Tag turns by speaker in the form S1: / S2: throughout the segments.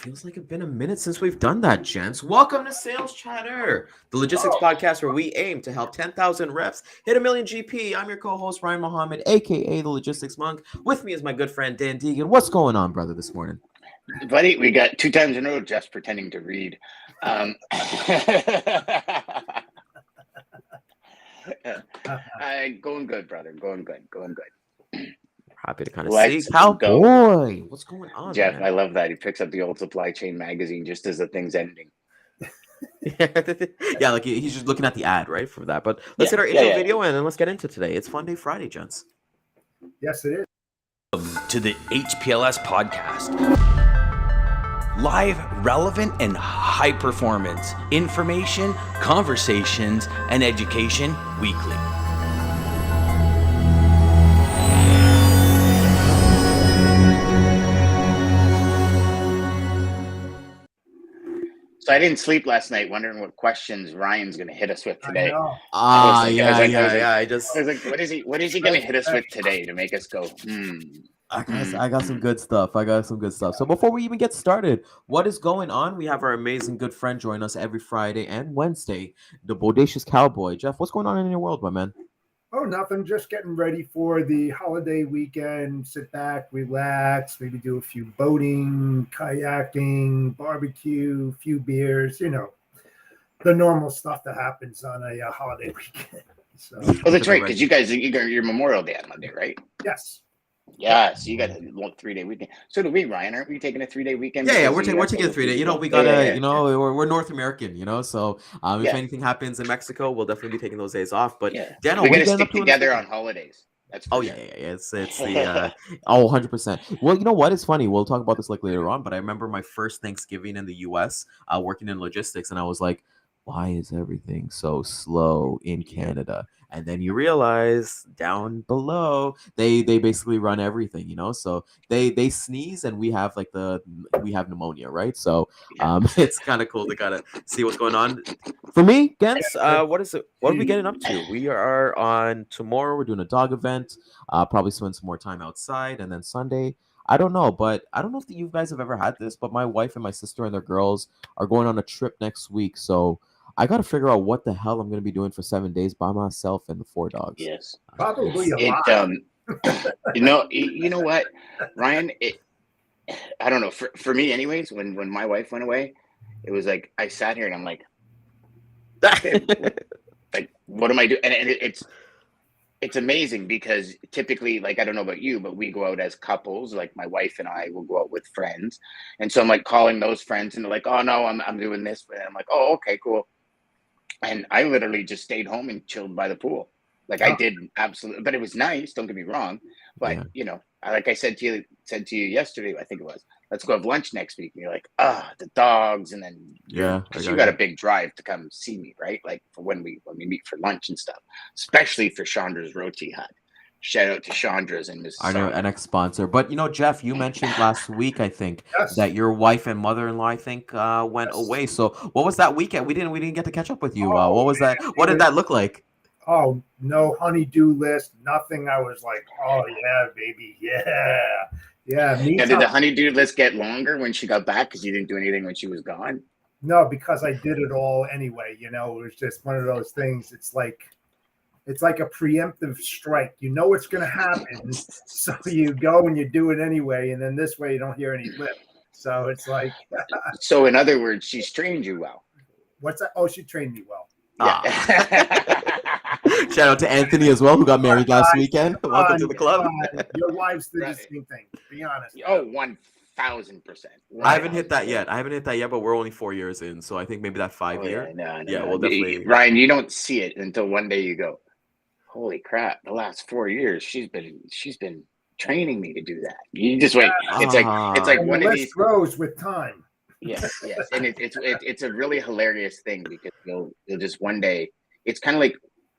S1: Feels like it's been a minute since we've done that, gents. Welcome to Sales Chatter, the logistics podcast where we aim to help 10,000 reps hit a million GP. I'm your co-host, Ryan Mohamed, a.k.a. the Logistics Monk. With me is my good friend, Dan Deigan. What's going on, brother, this morning?
S2: Buddy, we got 2 times in a row just pretending to read. Going good, brother. Going good.
S1: Happy to kind of see Cowboy. What's going on,
S2: Jeff?
S1: man?
S2: I love that he picks up the old Supply Chain magazine just as the thing's ending.
S1: Yeah, like he's just looking at the ad, right, for that. But let's hit our intro video and then let's get into today. It's Fun Day Friday, gents.
S3: Yes, it is.
S4: To the HPLS podcast. Live, relevant, and high performance information, conversations, and education weekly.
S2: So I didn't sleep last night wondering what questions Ryan's going to hit us with today.
S1: I
S2: was like, what is he going to hit us with today to make us go,
S1: I got some good stuff. So before we even get started, what is going on? We have our amazing good friend join us every Friday and Wednesday, the Bodacious Cowboy. Jeff, what's going on in your world, my man?
S3: Oh, nothing. Just getting ready for the holiday weekend. Sit back, relax, maybe do a few boating, kayaking, barbecue, a few beers, the normal stuff that happens on a holiday weekend. So,
S2: oh, that's right, because you got your Memorial Day on Monday, right?
S3: Yes.
S2: Yeah, so you got a long 3-day weekend. So do we, Ryan. Aren't we taking a 3-day weekend?
S1: Yeah, we're taking a 3-day. We gotta, we're North American, so if anything happens in Mexico, we'll definitely be taking those days off. But Dan,
S2: we're gonna stick together on holidays. That's
S1: It's the 100%. Well, you know what? It's funny. We'll talk about this later on. But I remember my first Thanksgiving in the U.S. Working in logistics, and I was like, why is everything so slow in Canada? And then you realize down below, they basically run everything, so they sneeze and we have pneumonia, right? So it's kind of cool to kind of see what's going on. For me, Gens, what are we getting up to? We are on tomorrow. We're doing a dog event. Probably spend some more time outside, and then Sunday. I don't know if you guys have ever had this, but my wife and my sister and their girls are going on a trip next week, so I got to figure out what the hell I'm going to be doing for 7 days by myself and the 4 dogs.
S2: Yes.
S3: Probably a lot.
S2: You know what, Ryan, I don't know. For me anyways, when my wife went away, it was like, I sat here and I'm like, like, what am I doing? And it's amazing because typically, like, I don't know about you, but we go out as couples. Like my wife and I will go out with friends. And so I'm like calling those friends and they're like, oh no, I'm doing this. And I'm like, oh, okay, cool. And I literally just stayed home and chilled by the pool. Like I did absolutely, but it was nice. Don't get me wrong. But like I said to you yesterday, I think it was, let's go have lunch next week. And you're like, the dogs. And then because you got a big drive to come see me, right? Like for when we meet for lunch and stuff, especially for Chandra's Roti Hut. Shout out to Chandra's and Mrs.
S1: Our next sponsor. But Jeff, you mentioned last week, I think, that your wife and mother-in-law, I think, went away. So what was that weekend? We didn't get to catch up with you. What was that? What did that look like?
S3: Oh, no honey-do list, nothing. I was like, oh yeah, baby, yeah.
S2: Did the honey-do list get longer when she got back because you didn't do anything when she was gone?
S3: No, because I did it all anyway. It was just one of those things. It's like a preemptive strike. You know what's going to happen, so you go and you do it anyway. And then this way, you don't hear any lip. So it's like.
S2: So in other words, she's trained you well.
S3: What's that? Oh, she trained me well.
S1: Yeah. Shout out to Anthony as well, who got married last weekend. Welcome to the club.
S3: Your wives did the
S2: Right.
S3: same thing. Be honest.
S2: Oh, 1,000%.
S1: I haven't hit that yet. But we're only 4 years in, so I think maybe that 5 year.
S2: No.
S1: We'll definitely.
S2: Ryan, you don't see it until one day you go, holy crap! The last 4 years, she's been training me to do that. You just wait. It's like
S3: And
S2: one
S3: the
S2: of
S3: list
S2: these.
S3: grows with time.
S2: Yes, and it's a really hilarious thing because you'll just one day. It's kind of like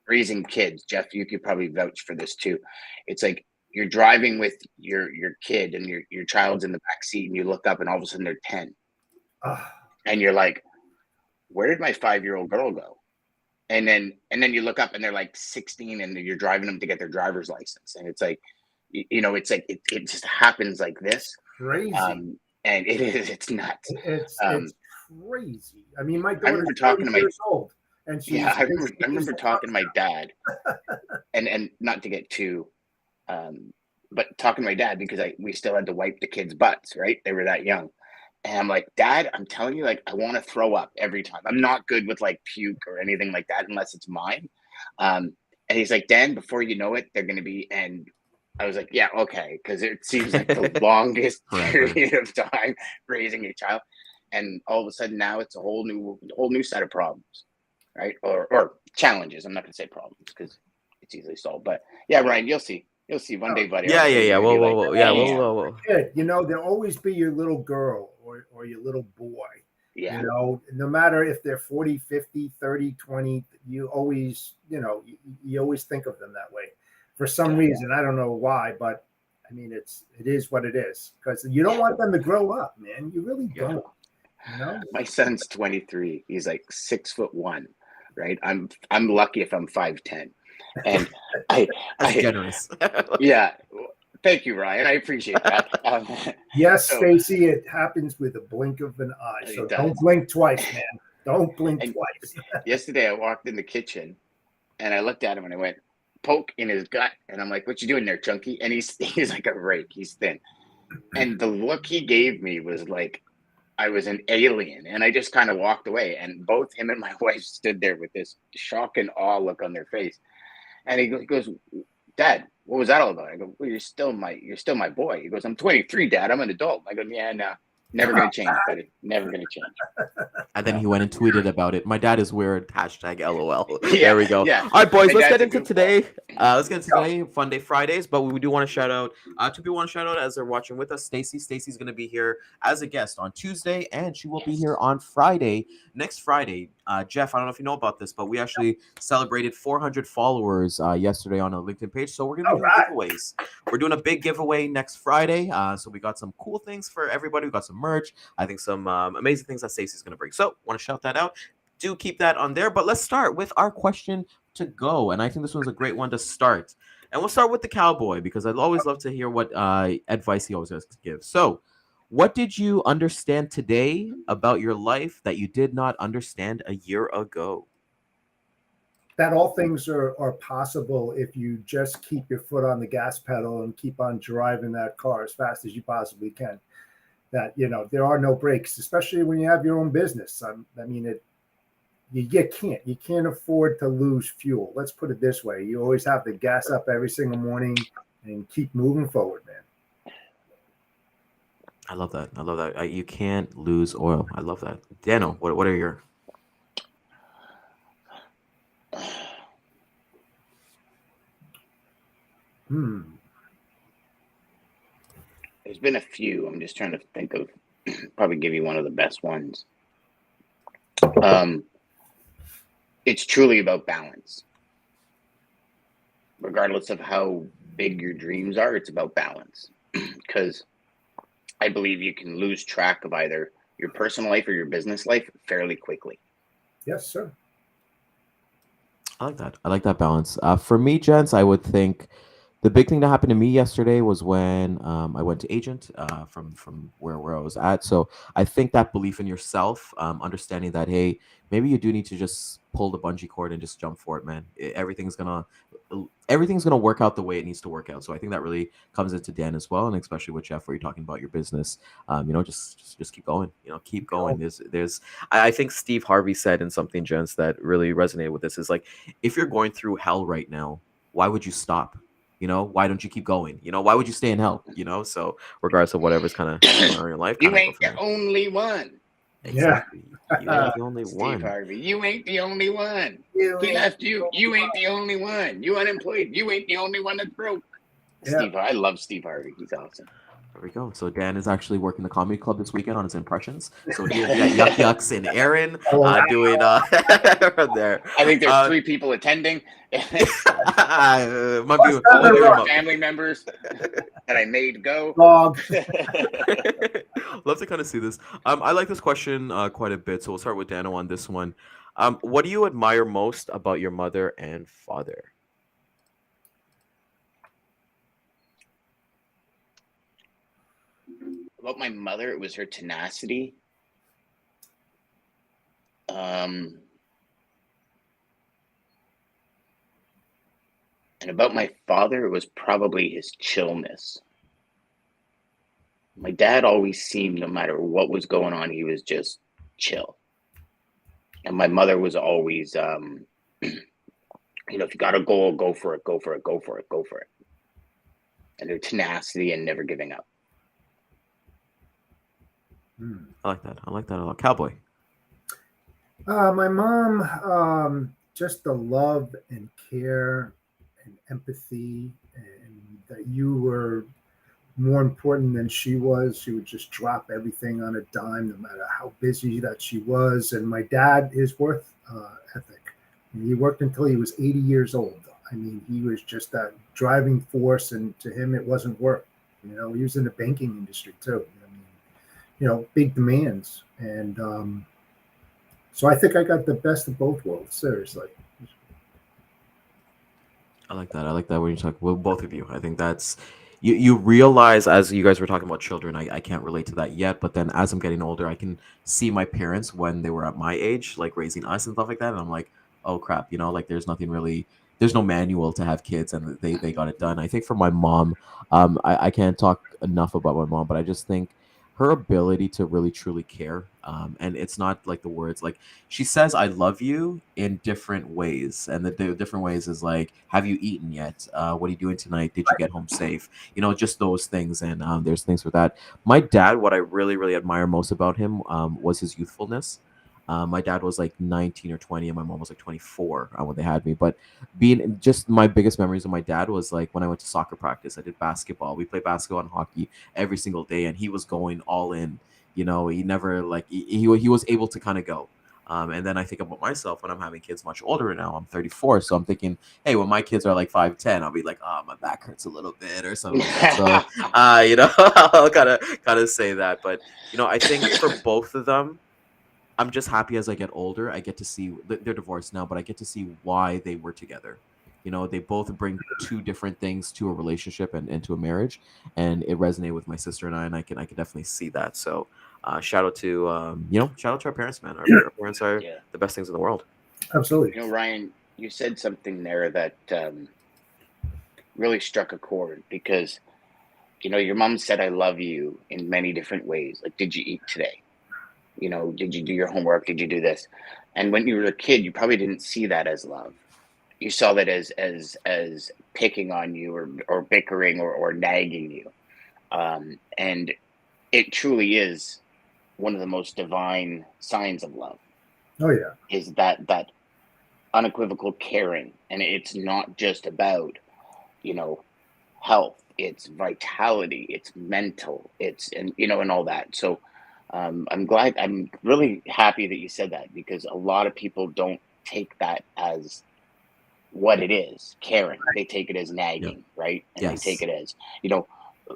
S2: raising kids. Jeff, you could probably vouch for this too. It's like you're driving with your kid and your child's in the back seat, and you look up, and all of a sudden they're 10, and you're like, where did my 5-year-old girl go? And then you look up, and they're like 16, and you're driving them to get their driver's license, and it's like, it's like it just happens like this.
S3: Crazy.
S2: And it's nuts.
S3: It's crazy. I mean, my daughter's
S2: talking to
S3: 30 years old, and she's
S2: I remember talking to my dad, and not to get too, but talking to my dad because we still had to wipe the kids' butts, right? They were that young, and I'm like, Dad, I'm telling you, like, I want to throw up every time. I'm not good with like puke or anything like that unless it's mine. And he's like, Dan, before you know it, they're going to be and. I was like, yeah, okay, because it seems like the longest period of time raising a child, and all of a sudden now it's a whole new set of problems, right? Or challenges. I'm not going to say problems because it's easily solved, but yeah, Ryan, you'll see one day, buddy.
S1: Yeah. Whoa.
S3: Kid, there'll always be your little girl or your little boy.
S2: Yeah.
S3: No matter if they're 40, 50, 30, 20, you always think of them that way. For some reason, I don't know why, but I mean, it is what it is because you don't want them to grow up, man. You really don't.
S2: My son's 23. He's like 6'1", right? I'm lucky if I'm 5'10", and
S1: That's generous.
S2: Yeah, thank you, Ryan. I appreciate that.
S3: Yes, Stacy, it happens with a blink of an eye. So don't blink twice, man. Don't blink twice.
S2: Yesterday, I walked in the kitchen, and I looked at him, and I went, poke in his gut, and I'm like, what you doing there, Chunky? And he's like a rake. He's thin, and the look he gave me was like I was an alien, and I just kind of walked away, and both him and my wife stood there with this shock and awe look on their face, and he goes, Dad, what was that all about? I go, well, you're still my boy. He goes, I'm 23, Dad, I'm an adult. I go, yeah, no, never gonna change, buddy, never gonna change.
S1: And then he went and tweeted about it. My dad is weird. # LOL.
S2: Yeah,
S1: there we go.
S2: Yeah.
S1: All right, boys. Let's get into today. Fun Day Fridays. But we do want to shout out. Two people want to shout out as they're watching with us. Stacy. Stacy's going to be here as a guest on Tuesday, and she will be here on Friday. Next Friday. Jeff, I don't know if you know about this, but we actually celebrated 400 followers yesterday on a LinkedIn page. So we're going to do giveaways. We're doing a big giveaway next Friday. So we got some cool things for everybody. We got some merch. I think some amazing things that Stacy's going to bring. So want to shout that out. Do keep that on there. But let's start with our question to go. And I think this one's a great one to start. And we'll start with the cowboy because I'd always love to hear what advice he always has to give. So what did you understand today about your life that you did not understand a year ago?
S3: That all things are possible if you just keep your foot on the gas pedal and keep on driving that car as fast as you possibly can. That, there are no brakes, especially when you have your own business. I mean, you can't afford to lose fuel. Let's put it this way. You always have to gas up every single morning and keep moving forward, man.
S1: I love that. You can't lose oil. I love that. Dano, what are your...
S2: There's been a few. I'm just trying to think of, probably give you one of the best ones. It's truly about balance. Regardless of how big your dreams are, it's about balance. Because I believe you can lose track of either your personal life or your business life fairly quickly.
S3: Yes, sir.
S1: I like that balance. For me, gents, I would think The big thing that happened to me yesterday was when I went to agent from where I was at. So I think that belief in yourself, understanding that hey, maybe you do need to just pull the bungee cord and just jump for it, man. Everything's gonna work out the way it needs to work out. So I think that really comes into Dan as well, and especially with Jeff, where you're talking about your business. Just keep going. Keep going. I think Steve Harvey said in something, gents, that really resonated with this is like, if you're going through hell right now, why would you stop? Why don't you keep going? Why would you stay in hell? So regardless of whatever's kind of going on in your life,
S2: You
S1: kind of go
S2: ain't
S1: from
S2: the
S1: there.
S2: only one.
S1: Exactly. You ain't the only
S2: Steve
S1: one.
S2: Harvey, you ain't the only one. He left you. You ain't the only one. You unemployed. You ain't the only one that's broke.
S3: Yeah.
S2: Steve, I love Steve Harvey. He's awesome.
S1: There we go. So Dan is actually working the comedy club this weekend on his impressions. So he'll be at Yuck Yucks and Aaron doing there.
S2: I think there's 3 people attending.
S1: Might be
S2: All family members that I made go.
S3: Dog.
S1: Love to kind of see this. I like this question quite a bit. So we'll start with Dano on this one. What do you admire most about your mother and father?
S2: About my mother, it was her tenacity. And about my father, it was probably his chillness. My dad always seemed, no matter what was going on, he was just chill. And my mother was always, if you got a goal, go for it, go for it, go for it, go for it. And her tenacity and never giving up.
S1: I like that. I like that a lot. Cowboy.
S3: My mom, just the love and care and empathy, and that you were more important than she was. She would just drop everything on a dime, no matter how busy that she was. And my dad, his work ethic, he worked until he was 80 years old. I mean, he was just that driving force, and to him, it wasn't work. He was in the banking industry too. Big demands. And so I think I got the best of both worlds, seriously.
S1: I like that. I like that when you talk, well, both of you. I think that's, you realize, as you guys were talking about children, I can't relate to that yet, but then as I'm getting older, I can see my parents when they were at my age, like raising us and stuff like that. And I'm like, oh crap, like there's no manual to have kids, and they got it done. I think for my mom, I can't talk enough about my mom, but I just think her ability to really truly care, and it's not like the words, like she says I love you in different ways, and the different ways is like, have you eaten yet? What are you doing tonight? Did you get home safe? Just those things. And there's things for that. My dad, what I really really admire most about him was his youthfulness. My dad was like 19 or 20, and my mom was like 24 when they had me. But being just my biggest memories of my dad was like when I went to soccer practice. I did basketball. We played basketball and hockey every single day, and he was going all in. He never like he was able to kind of go. And then I think about myself when I'm having kids much older now. I'm 34, so I'm thinking, hey, when my kids are like 5'10", I'll be like, oh, my back hurts a little bit or something like that. So, I'll kind of say that. But I think for both of them, I'm just happy as I get older. I get to see they're divorced now, but I get to see why they were together. They both bring two different things to a relationship and to a marriage, and it resonated with my sister and I can definitely see that. So, shout out to shout out to our parents, man. Our parents are the best things in the world.
S3: Absolutely.
S2: Ryan, you said something there that really struck a chord, because your mom said I love you in many different ways. Like, did you eat today? Did you do your homework? Did you do this? And when you were a kid, you probably didn't see that as love. You saw that as picking on you or bickering or nagging you. And it truly is one of the most divine signs of love.
S3: Oh yeah.
S2: Is that unequivocal caring. And it's not just about, health, it's vitality, it's mental, and all that. So I'm really happy that you said that, because a lot of people don't take that as what it is, caring. They take it as nagging, right? And
S1: Yes.
S2: They take it as,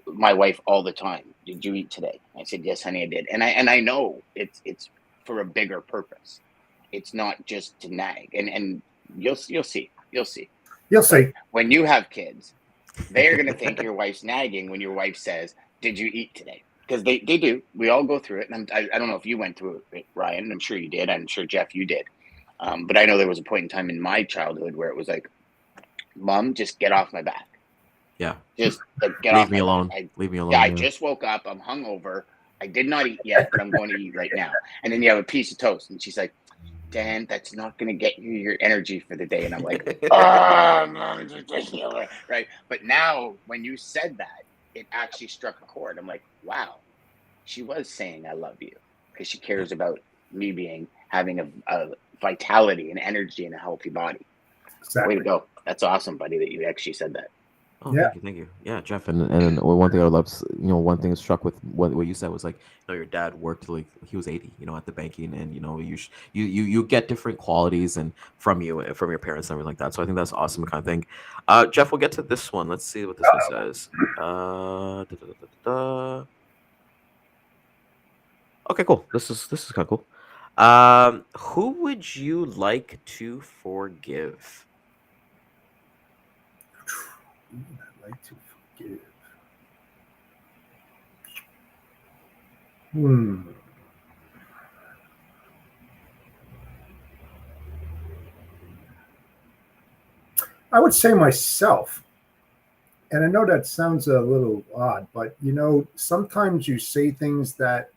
S2: my wife all the time, did you eat today? I said, yes, honey, I did. And I know it's for a bigger purpose. It's not just to nag. And you'll see.
S3: You'll see.
S2: When you have kids, they're going to think your wife's nagging when your wife says, "Did you eat today?" Because they do. We all go through it. And I don't know if you went through it, Ryan. I'm sure you did. I'm sure, Jeff, you did. But I know there was a point in time in my childhood where it was like, Mom, just get off my back.
S1: Yeah.
S2: Just get
S1: Leave
S2: off
S1: me
S2: my
S1: alone.
S2: back.
S1: Leave me alone.
S2: Yeah, I
S1: yeah.
S2: just woke up. I'm hungover. I did not eat yet, but I'm going to eat right now. And then you have a piece of toast. And she's like, Dan, that's not going to get you your energy for the day. And I'm like, Mom, just take me away. Right. But now when you said that, it actually struck a chord. I'm like, wow, she was saying I love you because she cares about me having a vitality and energy and a healthy body.
S3: Exactly.
S2: Way to go. That's awesome, buddy, that you actually said that.
S1: Oh,
S3: Yeah.
S1: thank you. Yeah, Jeff, and one thing I love, one thing that struck with what you said was like, your dad worked till, like, he was 80, at the banking, and you get different qualities and from your parents and everything like that. So I think that's awesome kind of thing. Jeff, we'll get to this one. Let's see what this one says. Okay, cool. This is kind of cool. Who would you like to forgive?
S3: I'd like to forgive. I would say myself. And I know that sounds a little odd, but sometimes you say things that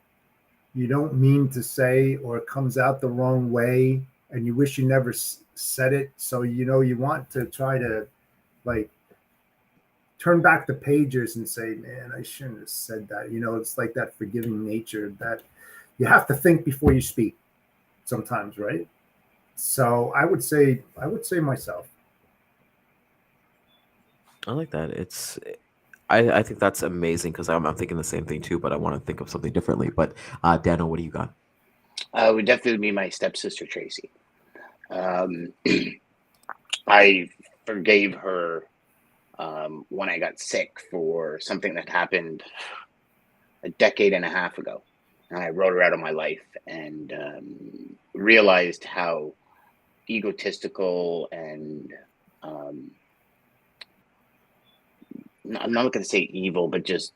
S3: you don't mean to say, or it comes out the wrong way, and you wish you never said it. So you want to try to, like, turn back the pages and say, man, I shouldn't have said that. It's like that forgiving nature that you have to think before you speak sometimes, right? So I would say myself.
S1: I like that. I think that's amazing because I'm thinking the same thing too, but I want to think of something differently. But Daniel, what do you got?
S2: It would definitely be my stepsister, Tracy. I forgave her when I got sick for something that happened a decade and a half ago. And I wrote her out of my life and realized how egotistical and I'm not going to say evil, but just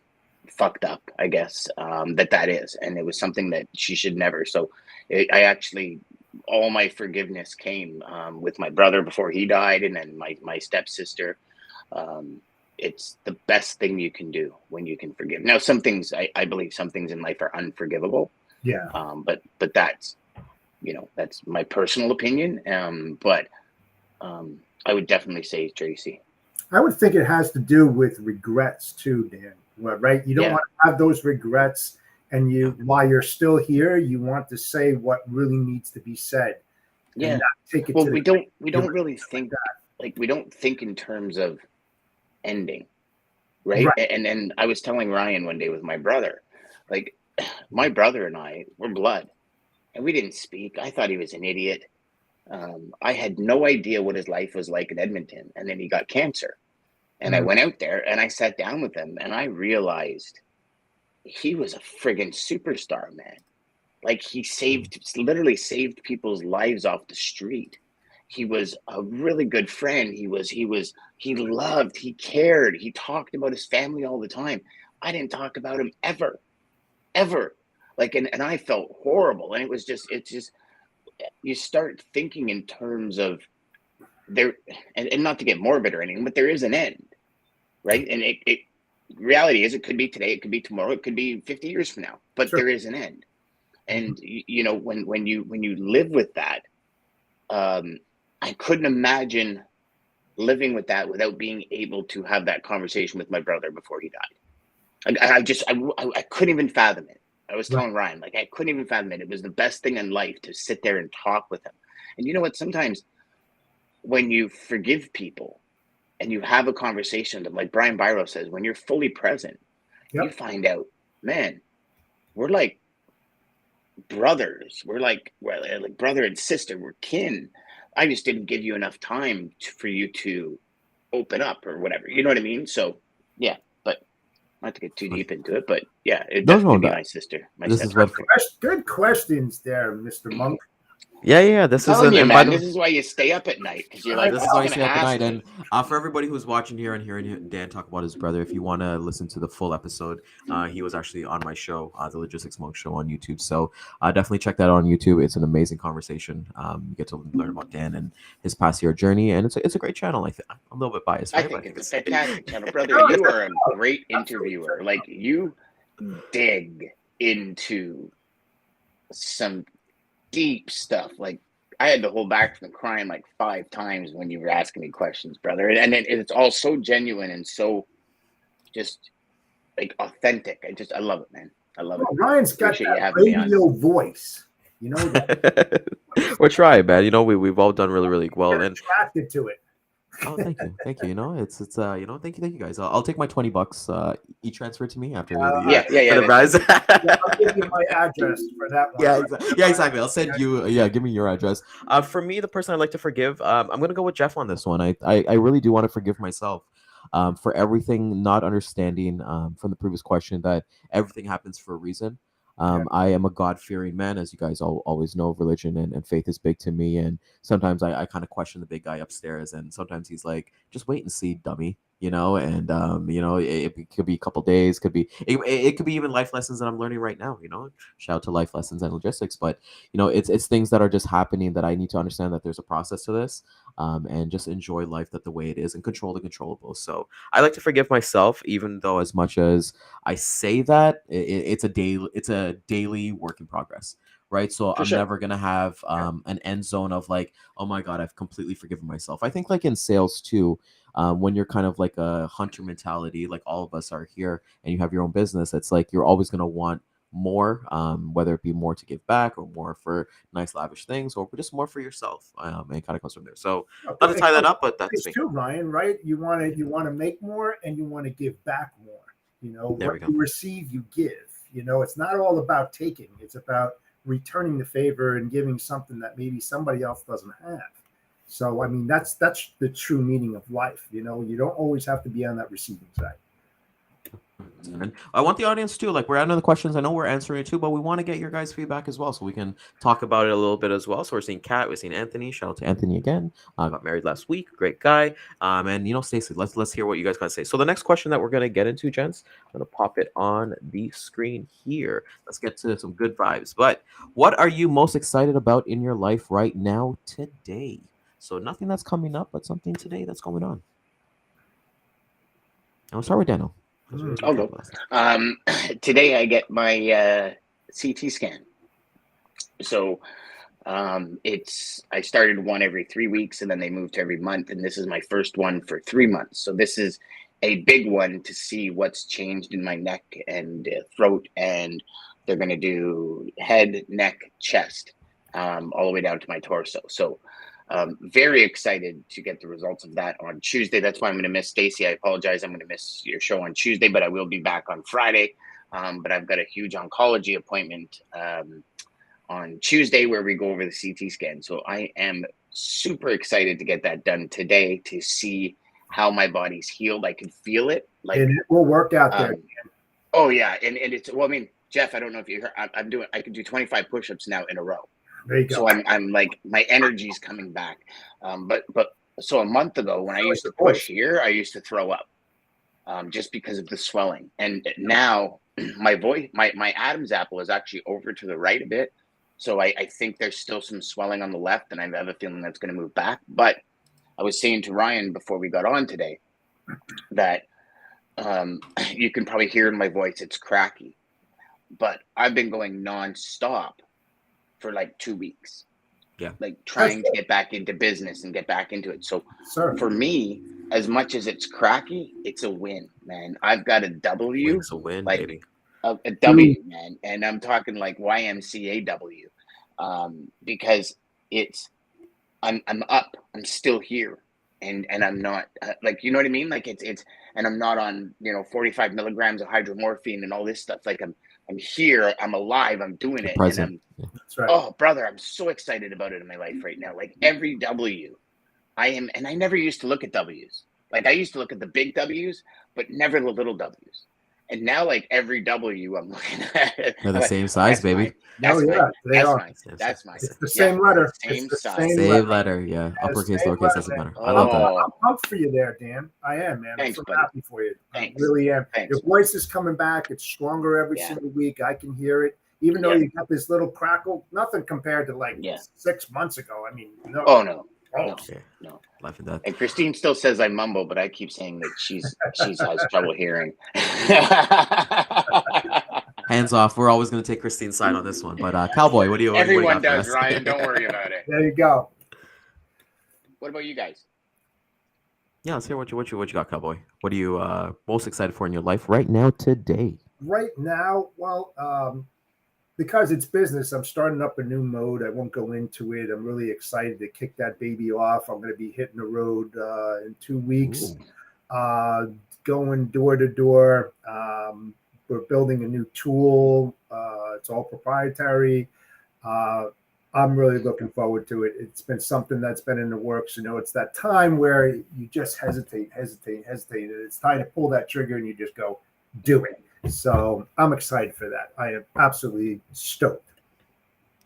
S2: fucked up, I guess, that is. And it was something that she should never. So I actually, all my forgiveness came with my brother before he died, and then my stepsister. It's the best thing you can do when you can forgive. Now, some things, I believe some things in life are unforgivable.
S3: Yeah.
S2: But that's, that's my personal opinion. But I would definitely say Tracy.
S3: I would think it has to do with regrets too, Dan. Right? You don't want to have those regrets, and while you're still here, you want to say what really needs to be said.
S2: Yeah.
S3: And not take it
S2: well,
S3: to
S2: we don't really think like we don't think in terms of ending, right? And I was telling Ryan one day with my brother, like, my brother and I were blood, and we didn't speak. I thought he was an idiot. I had no idea what his life was like in Edmonton, and then he got cancer. And I went out there and I sat down with him, and I realized he was a friggin' superstar, man. Like, he literally saved people's lives off the street. He was a really good friend. He loved, he cared. He talked about his family all the time. I didn't talk about him ever. Like, and I felt horrible. And it's just, you start thinking in terms of there, and not to get morbid or anything, but there is an end, right? And reality is, it could be today, it could be tomorrow, it could be 50 years from now, but there is an end. And when you live with that, I couldn't imagine living with that without being able to have that conversation with my brother before he died. I couldn't even fathom it. I was telling Ryan, like, I couldn't even fathom it. It was the best thing in life to sit there and talk with him. And you know what? Sometimes when you forgive people and you have a conversation, like Brian Byro says, when you're fully present, you find out, man, we're like brothers. We're like brother and sister. We're kin. I just didn't give you enough time for you to open up or whatever. You know what I mean? So, yeah, but not to get too deep into it, but yeah, it'd definitely be my sister.
S1: This is what
S3: good questions there, Mr. Monk.
S1: Yeah.
S2: I'm
S1: This is
S2: telling you,
S1: and by
S2: man,
S1: the
S2: this is why you stay up at night, because you're like,
S1: this is
S2: what's
S1: why
S2: he
S1: I
S2: gonna
S1: stay up at
S2: ask
S1: night.
S2: me?
S1: And for everybody who's watching here and hearing Dan talk about his brother, if you want to listen to the full episode, he was actually on my show, the Logistics Monk Show on YouTube. So definitely check that out on YouTube. It's an amazing conversation. You get to learn about Dan and his past year journey, and it's a great channel. I'm a little bit biased,
S2: I
S1: right? But I
S2: think
S1: think
S2: it's a
S1: it's
S2: fantastic channel, brother.
S3: No,
S2: You
S3: check
S2: are
S3: it
S2: a
S3: out.
S2: great
S3: Absolutely
S2: interviewer.
S3: check it
S2: Like, you dig into some deep stuff. Like, I had to hold back from crying like 5 times when you were asking me questions, brother. And it's all so genuine and so just like authentic. I love it, man. I love it.
S3: Well, Ryan's got
S2: Appreciate you
S3: that
S2: having me on.
S3: radio voice. You know, that
S1: we're trying, man. You know, we've all done really well.
S3: get
S1: And
S3: attracted to it.
S1: oh, thank you. You know, it's you know, thank you guys. I'll take my $20 e-transfer to me after
S2: Yeah,
S1: for the
S2: that's
S1: prize.
S3: Yeah, I'll give you my address for that one.
S1: Yeah,
S3: Ryan.
S1: exactly. I'll send you. Yeah, give me your address. For me, the person I'd like to forgive, I'm gonna go with Jeff on this one. I really do want to forgive myself, for everything not understanding, from the previous question that everything happens for a reason. I am a God-fearing man, as you guys always know. Religion and faith is big to me, and sometimes I kind of question the big guy upstairs, and sometimes he's like, "Just wait and see, dummy." You know, and you know, it could be a couple days, it could be even life lessons that I'm learning right now. You know, shout out to life lessons and logistics, but you know, it's things that are just happening that I need to understand that there's a process to this, and just enjoy life that the way it is and control the controllables. So I like to forgive myself, even though as much as I say that it's a daily work in progress, right? So
S2: for
S1: I'm
S2: sure.
S1: never gonna have an end zone of like, oh my god, I've completely forgiven myself. I think like in sales too, when you're kind of like a hunter mentality, like all of us are here, and you have your own business, it's like you're always gonna want more, whether it be more to give back or more for nice lavish things or just more for yourself, and it kind of comes from there. So not to tie that up, but that's
S3: It's
S1: me.
S3: too, Ryan, right? You want to make more and you want to give back more. You know,
S1: There
S3: what
S1: we go.
S3: you receive, you give. You know, it's not all about taking. It's about returning the favor and giving something that maybe somebody else doesn't have. So, I mean, that's the true meaning of life. You know, you don't always have to be on that receiving side.
S1: And I want the audience too. Like, we're answering the questions. I know we're answering it too, but we want to get your guys' feedback as well, so we can talk about it a little bit as well. So we're seeing Kat, we're seeing Anthony. Shout out to Anthony again. Got married last week. Great guy. And you know, Stacey, let's hear what you guys got to say. So the next question that we're gonna get into, gents, I'm gonna pop it on the screen here. Let's get to some good vibes. But what are you most excited about in your life right now today? So nothing that's coming up, but something today that's going on. I'll start with Daniel.
S2: I'll go. Today I get my CT scan. So I started one every 3 weeks, and then they moved to every month, and this is my first one for 3 months. So this is a big one to see what's changed in my neck and throat, and they're going to do head, neck, chest, all the way down to my torso. So very excited to get the results of that on Tuesday. That's why I'm going to miss Stacey. I apologize. I'm going to miss your show on Tuesday, but I will be back on Friday. But I've got a huge oncology appointment on Tuesday where we go over the CT scan. So I am super excited to get that done today to see how my body's healed. I can feel it. Like,
S3: And it will work out there.
S2: Oh yeah, and it's, well, I mean, Jeff, I don't know if you heard, I can do 25 push-ups now in a row.
S3: There you go.
S2: So I'm like, my energy's coming back. But so a month ago when I used to push here, I used to throw up, just because of the swelling. And now my voice, my Adam's apple is actually over to the right a bit. So I think there's still some swelling on the left, and I have a feeling that's going to move back. But I was saying to Ryan before we got on today that you can probably hear in my voice, it's cracky. But I've been going nonstop for like 2 weeks.
S1: Yeah.
S2: Like trying to get back into business and get back into it. So for me, as much as it's cracky, it's a win, man. I've got a W.
S1: It's a win,
S2: like,
S1: baby.
S2: A W, man. And I'm talking like YMCA W, because I'm up. I'm still here. And I'm not like, you know what I mean? Like it's, and I'm not on, 45 milligrams of hydromorphine and all this stuff. Like I'm here, I'm alive, I'm doing it.
S1: Present.
S2: And
S3: That's right.
S2: oh, brother, I'm so excited about it in my life right now. Like every W and I never used to look at W's. Like I used to look at the big W's, but never the little W's. And now, like every W I'm looking at,
S1: They're the
S2: I'm like,
S1: same size,
S2: that's
S1: baby.
S2: mine. That's
S3: No,
S2: mine.
S3: yeah, they
S2: That's
S3: are.
S2: mine.
S1: Same
S2: That's
S1: size.
S2: mine.
S3: It's the
S2: Yeah,
S3: same letter.
S2: same
S3: It's the
S2: size.
S3: same
S1: Same
S3: letter.
S1: letter, yeah.
S3: Yeah,
S1: Uppercase,
S3: same
S1: lowercase doesn't
S3: letter,
S1: matter.
S3: man.
S1: I love that.
S2: Oh,
S3: I'm pumped for you there, Dan. I am, man.
S2: Thanks,
S3: I'm so
S2: buddy.
S3: happy for you.
S2: Thanks.
S3: I really am.
S2: Thanks.
S3: Your voice is coming back. It's stronger every
S2: Yeah.
S3: single week. I can hear it. Even though
S2: Yeah.
S3: you got this little crackle, nothing compared to like
S2: Yeah.
S3: 6 months ago. I mean, no.
S2: Oh no.
S3: Oh,
S2: No.
S1: Okay.
S2: No.
S1: Life and death.
S2: And Christine still says I mumble, but I keep saying that she's has trouble hearing.
S1: Hands off. We're always going to take Christine's side on this one. But Cowboy, what do you?
S2: Everyone
S1: what do you got
S2: does,
S1: for us?
S2: Ryan. Don't worry about it.
S3: there you go.
S2: What about you guys?
S1: Yeah, let's hear what you got, Cowboy. What are you most excited for in your life right now today?
S3: Right now, well, because it's business, I'm starting up a new mode. I won't go into it. I'm really excited to kick that baby off. I'm going to be hitting the road in 2 weeks, going door to door. We're building a new tool. It's all proprietary. I'm really looking forward to it. It's been something that's been in the works. You know, it's that time where you just hesitate. And it's time to pull that trigger and you just go, do it. So I'm excited for that. I am absolutely stoked.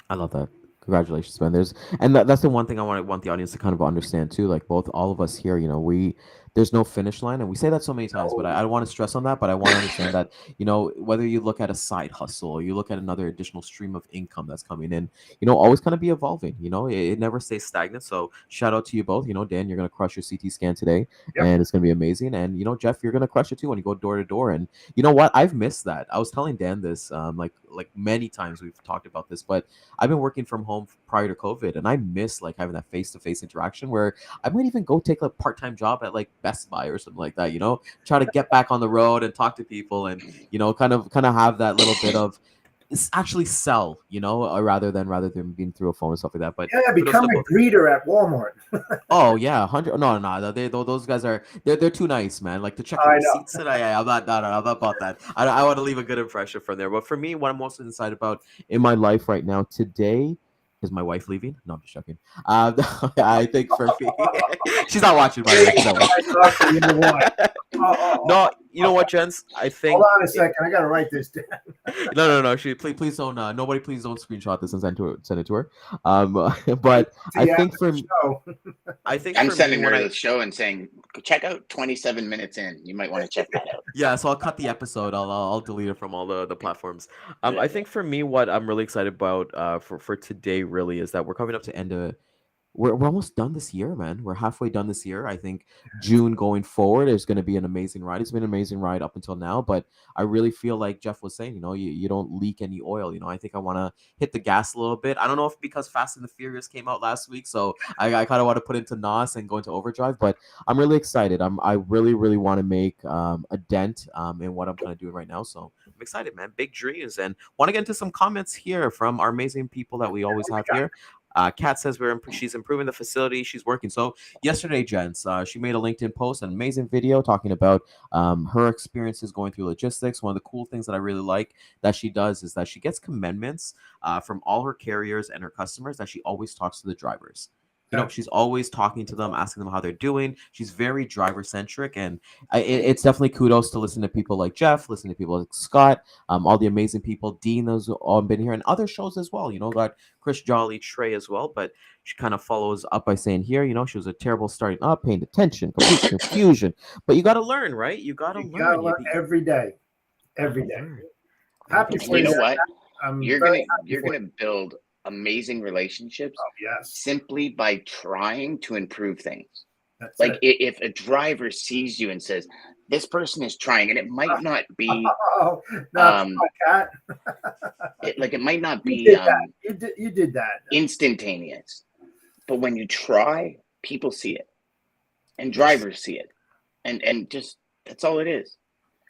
S1: I love that. Congratulations, man. That's the one thing I want the audience to kind of understand too. Like all of us here, you know, there's no finish line, and we say that so many times, but I don't want to stress on that. But I want to understand that, you know, whether you look at a side hustle or you look at another additional stream of income that's coming in, you know, always kind of be evolving. You know, it never stays stagnant. So shout out to you both. You know, Dan, you're gonna crush your CT scan today, and it's gonna be amazing. And you know, Jeff, you're gonna crush it too when you go door to door. And you know what? I've missed that. I was telling Dan this, like many times we've talked about this, but I've been working from home prior to COVID, and I miss like having that face-to-face interaction where I might even go take a part-time job at like Best Buy or something like that, you know, try to get back on the road and talk to people and, you know, kind of have that little bit of actually sell, you know, rather than being through a phone and stuff like that. But
S3: yeah, become a greeter at Walmart.
S1: Oh yeah, 100. No, those guys they're too nice, man. Like to check the receipts, and I'm not about that. I want to leave a good impression from there. But for me, what I'm most excited about in my life right now today is my wife leaving. No, I'm just joking. I think for me, she's not watching. By the way, she's not watching. No, you know what, gents? I think.
S3: Hold on a second. I gotta write this down.
S1: No. Please don't. Nobody, please don't screenshot this and send it to her. But I think for me,
S2: I'm sending her the show and saying, check out 27 minutes in. You might want to check that out.
S1: Yeah, so I'll cut the episode. I'll delete it from all the platforms. I think for me, what I'm really excited about for today really is that we're coming up to end of. We're almost done this year, man. We're halfway done this year. I think June going forward is going to be an amazing ride. It's been an amazing ride up until now, but I really feel like Jeff was saying, you know, you don't leak any oil. You know, I think I want to hit the gas a little bit. I don't know if because Fast and the Furious came out last week, so I kind of want to put into NOS and go into overdrive, but I'm really excited. I really, really want to make a dent in what I'm kind of doing right now. So I'm excited, man. Big dreams, and want to get into some comments here from our amazing people that we always have here. Kat says she's improving the facility she's working. So yesterday, gents, she made a LinkedIn post, an amazing video talking about her experiences going through logistics. One of the cool things that I really like that she does is that she gets commendments from all her carriers and her customers that she always talks to the drivers. You know, she's always talking to them, asking them how they're doing. She's very driver centric, and it's definitely kudos to listen to people like Jeff, listen to people like Scott, all the amazing people. Dean has all been here, and other shows as well. You know, got Chris Jolly, Trey as well. But she kind of follows up by saying here, you know, she was a terrible starting up, paying attention, complete confusion. But you got to learn, right? You got to learn
S3: every day, every day. Happy for
S2: you know what? You're gonna build amazing relationships simply by trying to improve things. That's like if a driver sees you and says, this person is trying, and it might not be it might not be
S3: you did that
S2: instantaneous, but when you try, people see it and drivers see it, and just that's all it is.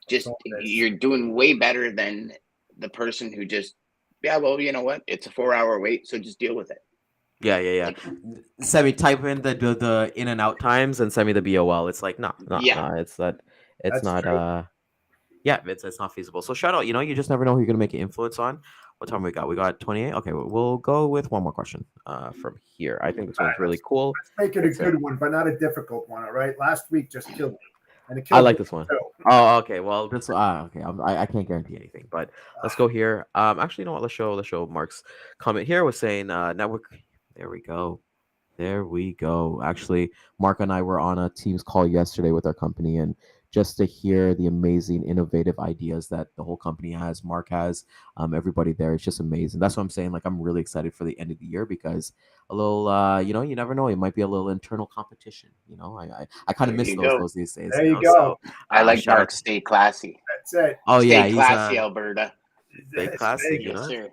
S2: Just you're doing way better than the person who just well, you know what? It's a 4-hour wait, so just deal with it.
S1: Yeah. Send me type in the in and out times and send me the BOL. It's like no, it's not. It's not. True. It's not feasible. So shout out. You know, you just never know who you're gonna make an influence on. What time we got? We got 28. Okay, we'll go with one more question from here. I think this one's really cool.
S3: Let's make it a good one, but not a difficult one. All right. Last week just killed me. And it
S1: I
S3: killed
S1: like
S3: me.
S1: this one.
S3: So,
S1: Oh, okay. Well, this okay. I can't guarantee anything, but let's go here. Actually, you know what? Let's show Mark's comment here was saying network. There we go. There we go. Actually, Mark and I were on a Teams call yesterday with our company, and just to hear the amazing, innovative ideas that the whole company has, Mark has, everybody there, it's just amazing. That's what I'm saying. Like, I'm really excited for the end of the year because a little, you never know. It might be a little internal competition. I kind of
S2: There
S1: miss
S2: you go.
S1: those these days.
S3: there you go.
S1: So,
S2: I like
S1: shout
S2: Mark.
S1: out.
S2: Stay classy.
S3: That's it.
S1: Oh yeah,
S2: Stay
S1: he's
S2: classy, Alberta.
S1: stay
S3: That's
S1: classy.
S3: Vegas.
S2: Yes, sir.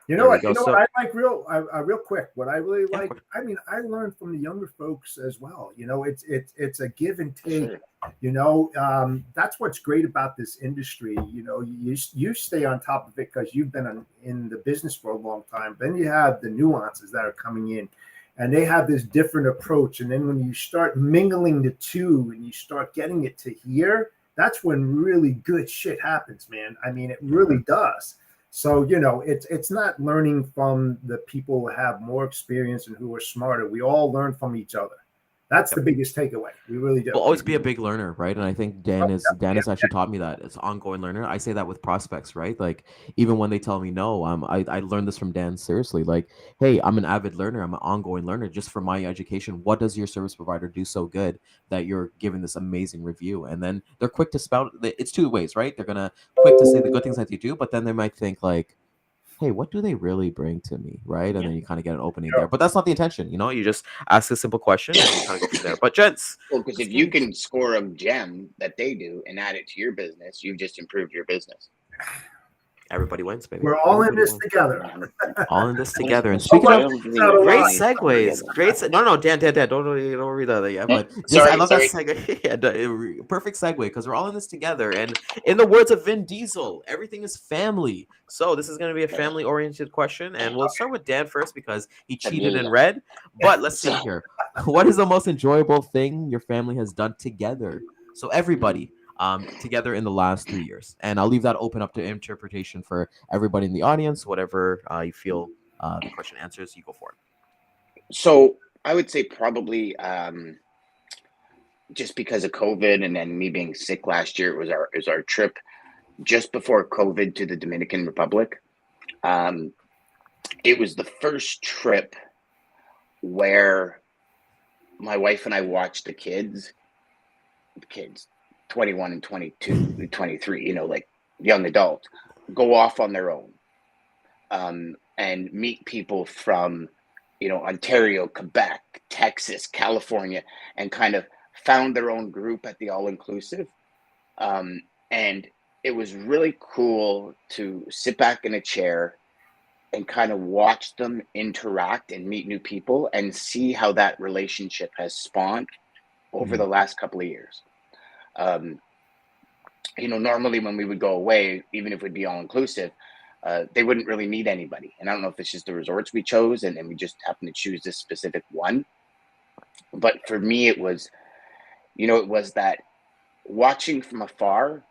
S1: There we
S3: You
S1: go.
S3: know what
S1: So
S3: I like real quick. What I really
S1: yeah,
S3: like, I mean, I learned from the younger folks as well. It's a give and take.
S2: Sure.
S3: That's what's great about this industry. You stay on top of it because you've been in the business for a long time. Then you have the nuances that are coming in, and they have this different approach. And then when you start mingling the two and you start getting it to here, that's when really good shit happens, man. I mean, it really does. So, it's not learning from the people who have more experience and who are smarter. We all learn from each other. That's the biggest takeaway. We really do.
S1: will always be a big learner, right? And I think Dan
S3: Oh,
S1: is Dan has actually taught me that it's ongoing learner. I say that with prospects, right? Like even when they tell me no, I learned this from Dan seriously. Like, hey, I'm an avid learner. I'm an ongoing learner. Just for my education, what does your service provider do so good that you're giving this amazing review? And then they're quick to spout. It's two ways, right? They're gonna quick to say the good things that you do, but then they might think like, hey, what do they really bring to me, right? And
S2: Yeah.
S1: then you kind of get an opening there. But that's not the intention, you just ask a simple question and you kind of go from there. But gents,
S2: Well, because if you can score a gem that they do and add it to your business, you've just improved your business.
S1: everybody wins, baby.
S3: We're all in
S1: Everybody
S3: this
S1: wins.
S3: together.
S1: All in this together. And
S2: So
S1: speaking
S2: I
S1: of
S2: don't believe
S1: great
S3: Nice.
S1: segues, no, Dan, don't read that yet. But I
S2: Sorry,
S1: love
S2: sorry.
S1: that segue. Yeah, perfect segue because we're all in this together. And in the words of Vin Diesel, everything is family. So this is going to be a family-oriented question, and we'll start with Dan first because he cheated and read. But let's see here. What is the most enjoyable thing your family has done together? So everybody. Together in the last 3 years, and I'll leave that open up to interpretation for everybody in the audience. Whatever you feel the question answers, you go for it.
S2: So I would say probably just because of COVID and then me being sick last year, it was our trip just before COVID to the Dominican Republic. It was the first trip where my wife and I watched the kids 21 and 22, 23, like young adults, go off on their own and meet people from, Ontario, Quebec, Texas, California, and kind of found their own group at the all-inclusive. And it was really cool to sit back in a chair and kind of watch them interact and meet new people and see how that relationship has spawned over the last couple of years. Normally when we would go away, even if we'd be all inclusive, they wouldn't really meet anybody. And I don't know if it's just the resorts we chose and we just happened to choose this specific one. But for me, it was that watching from afar.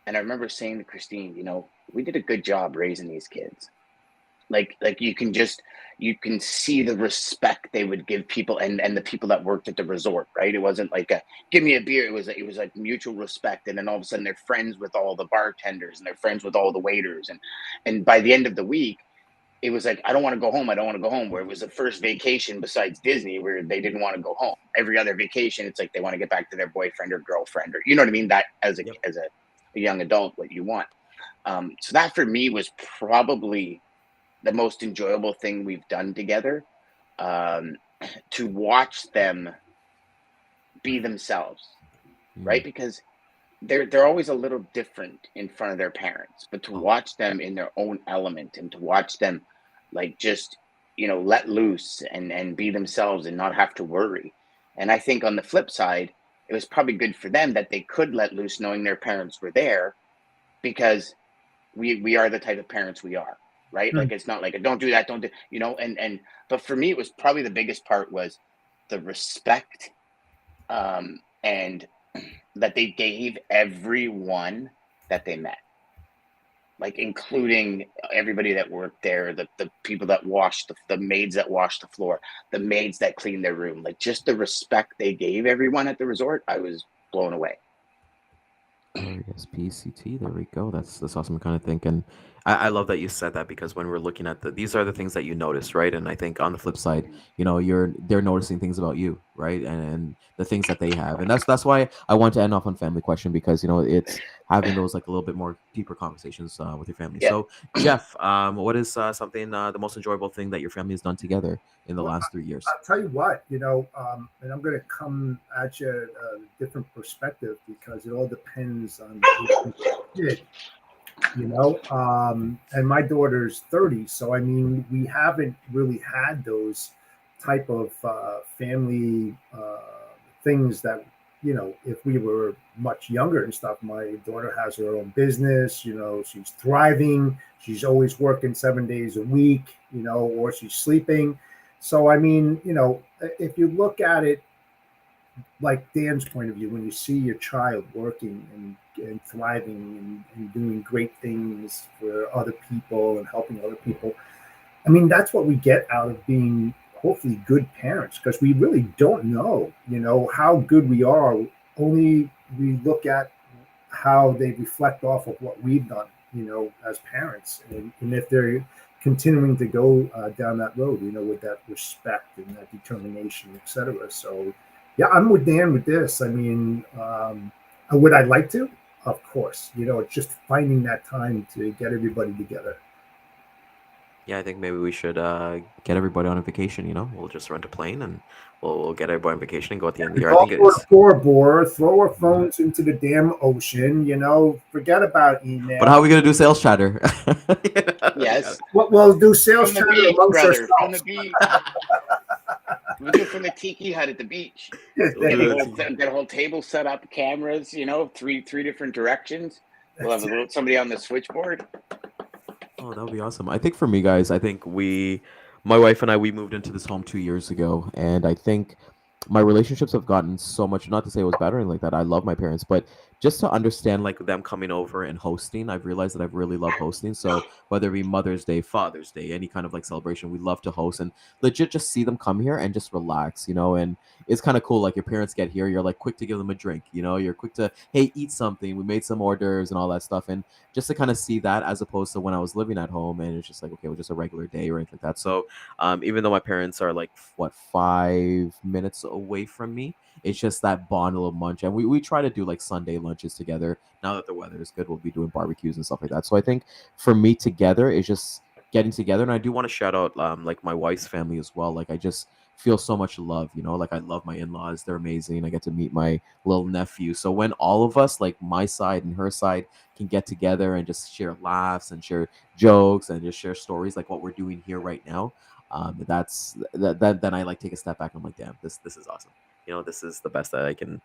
S2: And I remember saying to Christine, we did a good job raising these kids. Like you can see the respect they would give people and the people that worked at the resort, right? It wasn't like give me a beer. It was like mutual respect. And then all of a sudden they're friends with all the bartenders and they're friends with all the waiters. And by the end of the week, it was like, I don't want to go home. I don't want to go home. Where it was the first vacation besides Disney where they didn't want to go home. Every other vacation, it's like they want to get back to their boyfriend or girlfriend or, you know what I mean? That as a young adult, what you want. So that for me was probably the most enjoyable thing we've done together, to watch them be themselves, right? Because they're always a little different in front of their parents, but to watch them in their own element and to watch them like just, let loose and be themselves and not have to worry. And I think on the flip side, it was probably good for them that they could let loose knowing their parents were there because we are the type of parents we are. Right. Like, it's not like don't do that. Don't do, but for me, it was probably the biggest part was the respect, and that they gave everyone that they met, like, including everybody that worked there, the people that washed the maids that washed the floor, the maids that cleaned their room, like just the respect they gave everyone at the resort. I was blown away.
S1: SPCT. There we go. That's awesome kind of thing. And I love that you said that because when we're looking at these are the things that you notice, right? And I think on the flip side, they're noticing things about you, right? And the things that they have. And that's why I want to end off on family question because it's having those like a little bit more deeper conversations with your family.
S2: Yeah.
S1: So Jeff, what is something the most enjoyable thing that your family has done together in the
S3: Well,
S1: last 3 years?
S3: I'll tell you what, and I'm going to come at you a different perspective because it all depends on the kid, and my daughter's 30. So, I mean, we haven't really had those type of family things that, if we were much younger and stuff. My daughter has her own business, she's thriving. She's always working 7 days a week, or she's sleeping. So, I mean, if you look at it like Dan's point of view, when you see your child working and thriving and doing great things for other people and helping other people, I mean, that's what we get out of being hopefully good parents because we really don't know, how good we are. Only we look at how they reflect off of what we've done, as parents. And if they're continuing to go down that road, with that respect and that determination, etc. So, yeah, I'm with Dan with this. I mean, would I like to? Of course. It's just finding that time to get everybody together.
S1: Yeah, I think maybe we should get everybody on a vacation. We'll just rent a plane and we'll get everybody on vacation and go at the end of the year. I think it's
S3: throw our phones into the damn ocean. Forget about email.
S1: But how are we gonna do sales chatter?
S2: Yes.
S3: We'll do sales chatter amongst
S2: brother, from
S3: ourselves.
S2: the beach. We'll do it from the tiki hut at the beach. Get a whole table set up, cameras. Three different directions. We'll have somebody on the switchboard.
S1: Oh, that would be awesome. I think for me, guys, I think my wife and I, we moved into this home 2 years ago, and I think my relationships have gotten so much, not to say it was bad or anything like that. I love my parents, but just to understand like them coming over and hosting, I've realized that I've really loved hosting. So whether it be Mother's Day, Father's Day, any kind of like celebration, we love to host and legit just see them come here and just relax, and it's kind of cool. Like your parents get here, you're like quick to give them a drink, you're quick to, hey, eat something. We made some hors d'oeuvres and all that stuff. And just to kind of see that as opposed to when I was living at home and it's just like, okay, it was just a regular day or anything like that. So even though my parents are like, 5 minutes away from me, it's just that bond, a little munch. And we try to do like Sunday lunches together. Now that the weather is good, we'll be doing barbecues and stuff like that. So I think for me together is just getting together. And I do want to shout out like my wife's family as well. Like I just feel so much love, like I love my in-laws. They're amazing. I get to meet my little nephew. So when all of us, like my side and her side, can get together and just share laughs and share jokes and just share stories like what we're doing here right now, then I like take a step back and I'm like, damn, this is awesome. This is the best that I can.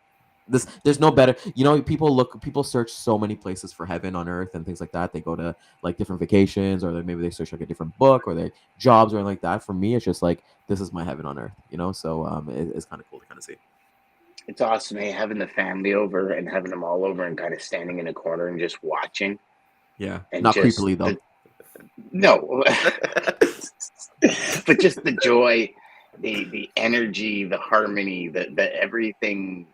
S1: There's no better. People search so many places for heaven on earth and things like that. They go to like different vacations, or maybe they search like a different book or their jobs or anything like that. For me, it's just like this is my heaven on earth. So it's kind of cool to kind of see.
S2: It's awesome, having the family over and having them all over and kind of standing in a corner and just watching.
S1: Yeah,
S2: and
S1: not creepily though.
S2: No, but just the joy, the energy, the harmony, the everything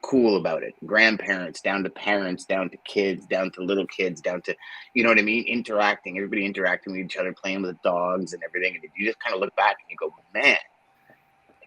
S2: cool about it. Grandparents down to parents, down to kids, down to little kids, down to, you know what I mean? Everybody interacting with each other, playing with the dogs and everything. And you just kind of look back and you go, man,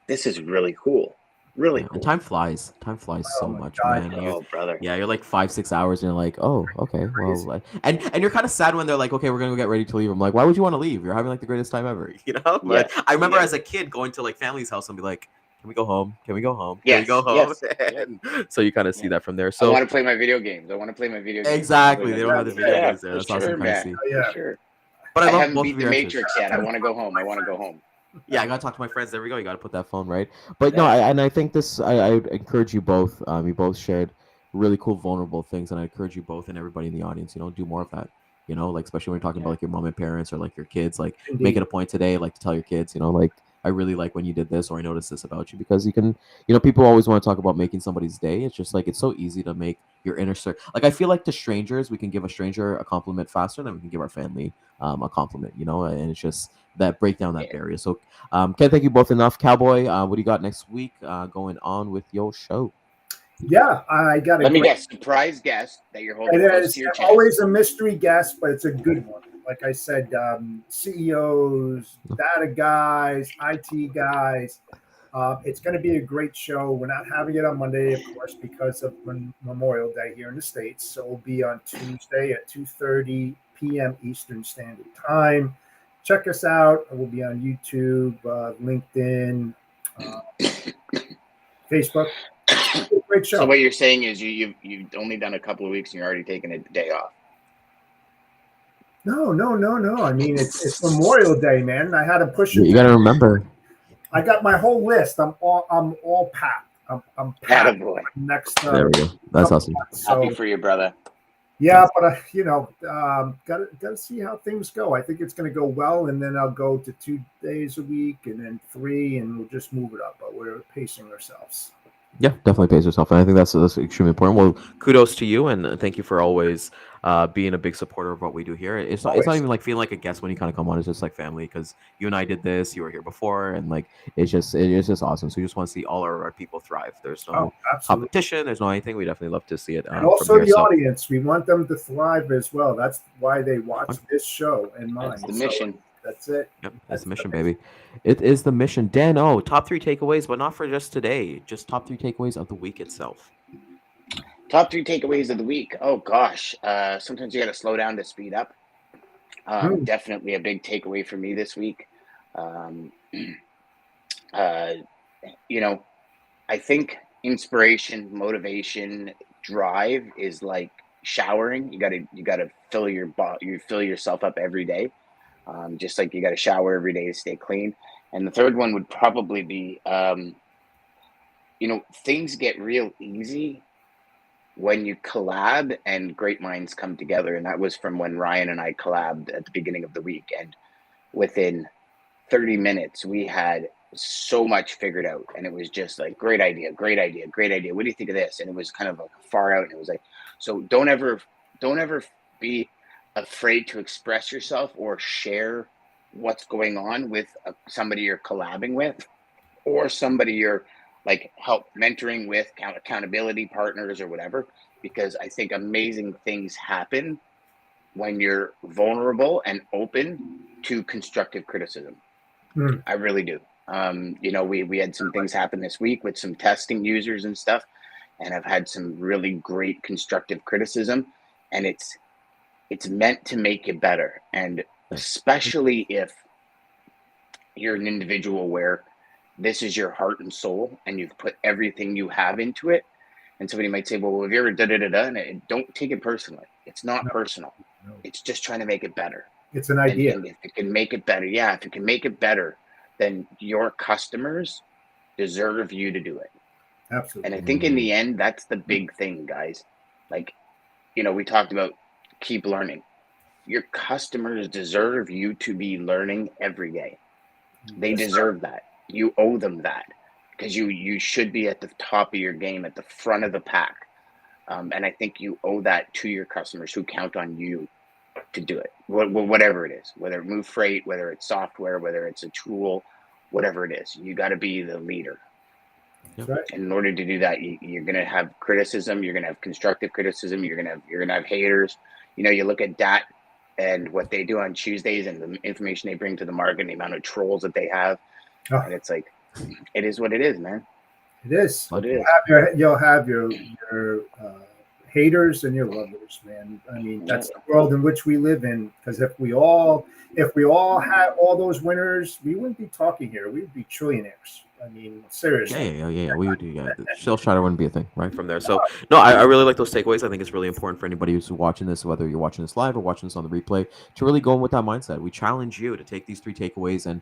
S2: this is really cool. Really cool.
S1: And time flies so much,
S3: God,
S1: man.
S2: Brother.
S1: Yeah, you're like 5-6 hours and you're like, oh, okay, well, like, and you're kind of sad when they're like, okay, we're gonna go get ready to leave. I'm like, why would you want to leave? You're having like the greatest time ever, But I remember as a kid going to like family's house and be like, can we go home? Can we go home? Can we go home? And so you kind of see that from there. So
S2: I want to play my video games.
S1: Exactly, they don't have the video games there. That's awesome kind of see.
S2: For sure.
S1: But
S2: I
S1: love
S2: haven't
S1: both
S2: beat
S1: of
S2: the
S1: your
S2: Matrix yet. I want to go home.
S1: Yeah, I gotta talk to my friends. There we go. You gotta put that phone right. But no, I think this. I would encourage you both. You both shared really cool, vulnerable things, and I encourage you both and everybody in the audience. Do more of that. Like especially when you're talking about like your mom and parents or like your kids. Like make it a point today, like to tell your kids. Like I really like when you did this, or I noticed this about you, because you can. People always want to talk about making somebody's day. It's just like it's so easy to make your inner circle. Like I feel like to strangers, we can give a stranger a compliment faster than we can give our family a compliment. And it's just that break down that barrier. So can't thank you both enough. Cowboy, what do you got next week going on with your show?
S3: Yeah, I got a
S2: Let me
S3: great.
S2: guess, surprise guest that you're holding
S3: It
S2: close
S3: is
S2: to your chest.
S3: always a mystery guest, but it's a good one. Like I said, CEOs, data guys, IT guys. It's going to be a great show. We're not having it on Monday, of course, because of Memorial Day here in the States. So it'll be on Tuesday at 2:30 p.m. Eastern Standard Time. Check us out. We'll be on YouTube, LinkedIn, Facebook. Great show.
S2: So what you're saying is you've only done a couple of weeks and you're already taking a day off.
S3: No. I mean, it's Memorial Day, man. I had to push it.
S1: You got to remember.
S3: I got my whole list. I'm all packed. I'm packed.
S2: Attaboy.
S3: Next.
S1: There we go. That's awesome.
S3: So,
S2: Happy for you, brother.
S3: yeah, but gotta see how things go. I think it's going to go well, and then I'll go to 2 days a week, and then 3, and we'll just move it up. But we're pacing ourselves.
S1: Yeah, definitely pays yourself, and I think that's extremely important. Well, kudos to you, and thank you for always being a big supporter of what we do here. It's not even like feeling like a guest when you kind of come on. It's just like family, because you and I did this. You were here before, and like it's just awesome. So we just want to see all our people thrive. There's no competition. There's no anything. We definitely love to see it.
S3: And also the audience, we want them to thrive as well. That's why they watch this show and mine.
S2: That's the mission.
S3: That's it.
S1: Yep, that's the mission, baby. It is the mission. Dan, top 3 takeaways, but not for just today. Just top 3 takeaways of the week itself.
S2: Top 3 takeaways of the week. Oh gosh, sometimes you got to slow down to speed up. Definitely a big takeaway for me this week. I think inspiration, motivation, drive is like showering. You gotta fill yourself up every day. Just like you got to shower every day to stay clean. And the third one would probably be, things get real easy when you collab and great minds come together. And that was from when Ryan and I collabed at the beginning of the week. And within 30 minutes, we had so much figured out. And it was just like, great idea. What do you think of this? And it was kind of like far out. And it was like, so don't ever be afraid to express yourself or share what's going on with somebody you're collabing with or somebody you're like help mentoring with, accountability partners or whatever, because I think amazing things happen when you're vulnerable and open to constructive criticism. I really do. We had some things happen this week with some testing users and stuff, and I've had some really great constructive criticism, and it's meant to make you better. And especially if you're an individual where this is your heart and soul and you've put everything you have into it. And somebody might say, well, have you ever da-da-da-da? And don't take it personally. It's not personal. No. It's just trying to make it better.
S3: It's an idea.
S2: And if it can make it better, then your customers deserve you to do it.
S3: Absolutely.
S2: And I think in the end, that's the big thing, guys. Like, we talked about keep learning. Your customers deserve you to be learning every day. They deserve that. You owe them that, because you should be at the top of your game, at the front of the pack. And I think you owe that to your customers who count on you to do it. Whatever it is, whether it move freight, whether it's software, whether it's a tool, whatever it is, you got to be the leader.
S3: Right.
S2: And in order to do that, you're going to have criticism. You're going to have constructive criticism. You're going to have haters. You look at DAT and what they do on Tuesdays and the information they bring to the market and the amount of trolls that they have. And it's like, it is what it is, man.
S3: It is.
S2: What it is.
S3: You'll have your haters and your lovers, man. I mean, that's the world in which we live in. Because if we all had all those winners, we wouldn't be talking here. We'd be trillionaires. I mean, seriously.
S1: Yeah. We would do. Yeah, sales chatter wouldn't be a thing, right? From there. So, no, I really like those takeaways. I think it's really important for anybody who's watching this, whether you're watching this live or watching this on the replay, to really go in with that mindset. We challenge you to take these 3 takeaways and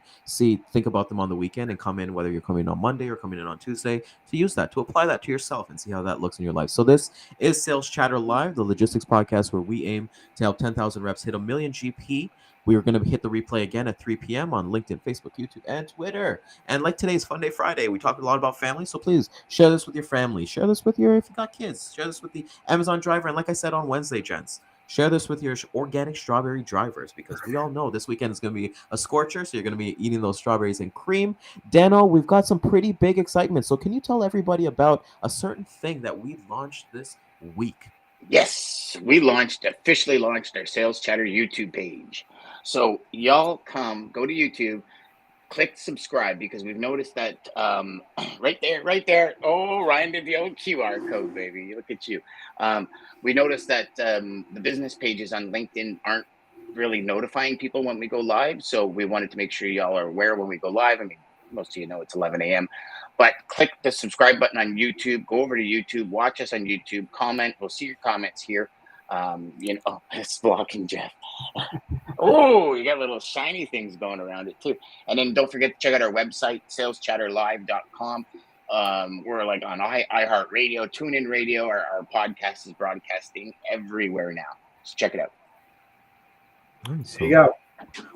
S1: think about them on the weekend and come in, whether you're coming in on Monday or coming in on Tuesday, to use that, to apply that to yourself and see how that looks in your life. So this is Sales Chatter Live, the logistics podcast where we aim to help 10,000 reps hit 1 million GP. We are going to hit the replay again at 3 p.m. on LinkedIn, Facebook, YouTube, and Twitter. And like today's Fun Day Friday, we talked a lot about family. So please share this with your family. Share this with if you got kids. Share this with the Amazon driver. And like I said on Wednesday, gents, Share this with your organic strawberry drivers, because we all know this weekend is going to be a scorcher. So you're going to be eating those strawberries and cream. Dano, we've got some pretty big excitement. So can you tell everybody about a certain thing that we launched this week?
S2: Yes, we officially launched our Sales Chatter YouTube page. So y'all go to YouTube, click subscribe, because we've noticed that right there. Oh, Ryan did the old QR code, baby. Look at you. We noticed that the business pages on LinkedIn aren't really notifying people when we go live. So we wanted to make sure y'all are aware when we go live. I mean, most of you know it's 11 a.m. But click the subscribe button on YouTube. Go over to YouTube. Watch us on YouTube. Comment. We'll see your comments here. It's blocking Jeff. Oh, you got little shiny things going around it too. And then don't forget to check out our website, saleschatterlive.com. We're like on iHeartRadio, TuneIn Radio. Our podcast is broadcasting everywhere now. So check it out.
S1: Nice.
S3: There you go.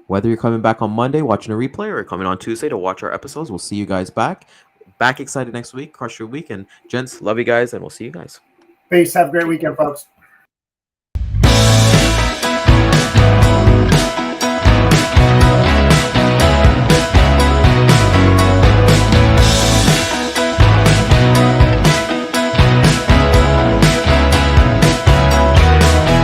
S1: Whether you're coming back on Monday watching a replay or coming on Tuesday to watch our episodes, we'll see you guys back excited next week. Crush your week. And gents, love you guys, and we'll see you guys.
S3: Peace. Have a great weekend, folks.